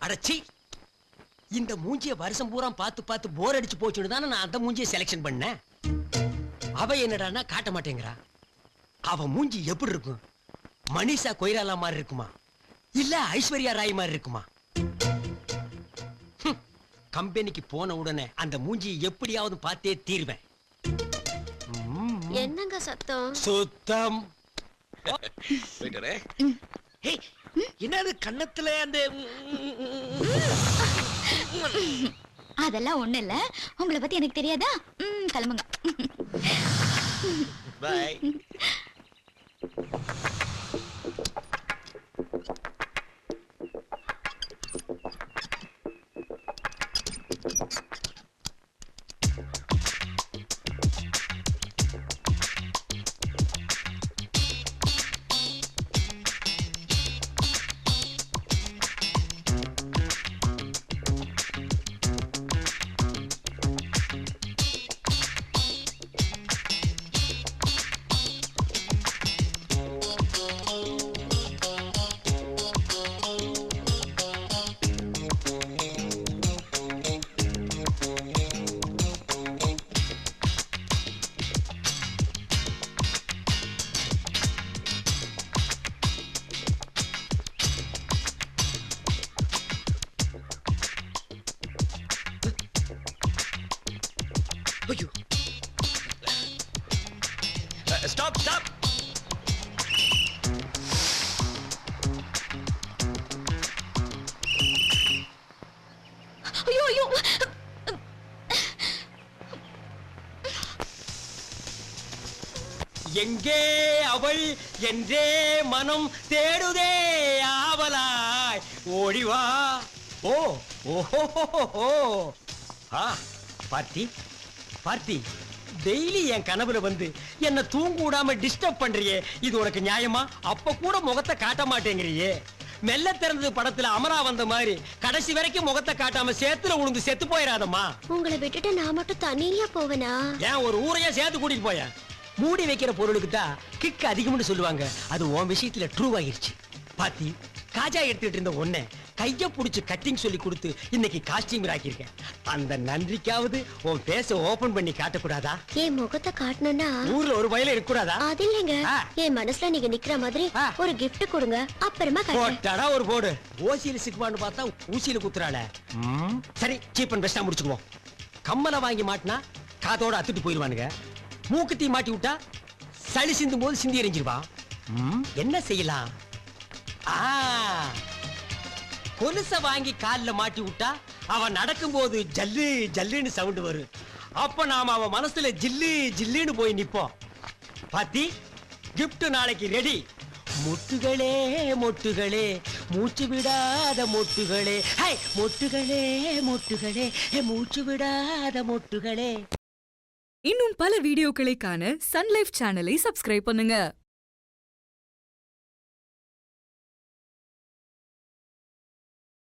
அடச்சி, இந்த மூஞ்சிய வருஷம் பூரா பார்த்து பார்த்து போர் அடிச்சு போச்சுன்னு தானே நான் அந்த மூஞ்சியை செலக்ஷன் பண்ணேன். அவ என்னடான்னா காட்ட மாட்டேங்கிறா. அவ மூஞ்சி எப்படி இருக்கும்? மனிஷா கொய்ராலா மாதிரி இருக்குமா, இல்ல ஐஸ்வர்யா ராய் மாதிரி இருக்குமா? கம்பெனிக்கு போன உடனே அந்த மூஞ்சி எப்படியாவது பார்த்தே தீர்வேன். என்னங்க சத்தம்? சுத்தம். என்னது கண்ணத்துல அந்த? அதெல்லாம் ஒண்ணு இல்ல. உங்களை பத்தி எனக்கு தெரியாதா? கிளம்புங்க. பை. Stop, stop. ஐயோ ஐயோ. எங்கே அவள் என்றே மனம் தேடுதே ஆவலாய் ஓடிவா. ஓ ஓஹோ. பார்த்தி பார்த்தி, டெய்லி என் கனவுல வந்து என்ன தூங்க விடாம டிஸ்டர்ப் பண்றியே, இது உனக்கு நியாயமா? அப்ப கூட முகத்தை காட்ட மாட்டேங்கிறியே. மெல்ல திறந்தது படத்துல அமரா வந்த மாதிரி கடைசி வரைக்கும் முகத்தை காட்டாம சேத்துல உளுந்து செத்து போயிடாதம்மா. உங்களை விட்டுட்டு நான் மட்டும் தனியா போவேனா? ஏன் ஒரு ஊரையா சேர்த்து கூட்டிட்டு போய? மூடி வைக்கிற பொருளுக்கு தான் கிக் அதிகம்னு சொல்லுவாங்க. அது உன் விஷயத்துல ட்ரூ ஆகிருச்சு. பாத்தி, காஜா எடுத்துட்டு இருந்த ஒன்ன கைய புடிச்சு கட்டிங் சொல்லி கொடுத்து இன்னைக்கு காஸ்டியூம் ஆக்கியிருக்கேன். அந்த நன்றிக்காவது உன் பேச ஓபன் பண்ணி காட்டக்கூடாதா? என் முகத்தை காட்டணும்னா ஊர்ல ஒரு வயல இருக்கக்கூடாதா? அது இல்லைங்க, என் மனசுல நீங்க நிக்கிற மாதிரி ஒரு gift கொடுங்க, அப்புறமா போட்டடா ஒரு போடு. ஓசியில சிக்குவான்னு பார்த்தா ஊசியில குத்துறாள. சரி, சீப் அண்ட் பெஸ்டா முடிச்சுக்குவோம். கம்மலை வாங்கி மாட்டினா காதோட அத்துட்டு போயிருவானுங்க. மூக்குத்தி மாட்டி விட்டா சளி சிந்தும் போது சிந்தி எறிஞ்சிருவா. என்ன செய்யலாம்? கொலுச வாங்கி காலில் மாட்டி விட்டா அவன் நடக்கும் போது ஜல்லு ஜல்லுன்னு சவுண்ட் வரும். அப்ப நாம அவன் மனசுல ஜில்லு ஜில்லுன்னு போய் நிப்போம். பாத்தி, கிஃப்ட் நாளைக்கு ரெடி. மொட்டுகளே மொட்டுகளே, மூச்சு விடாத மொட்டுகளே, ஹை மொட்டுகளே மொட்டுகளே, மூச்சு விடாத மொட்டுகளே. இன்னும் பல வீடியோக்களை காண சன் லைஃப் சேனலை சப்ஸ்கிரைப் பண்ணுங்க.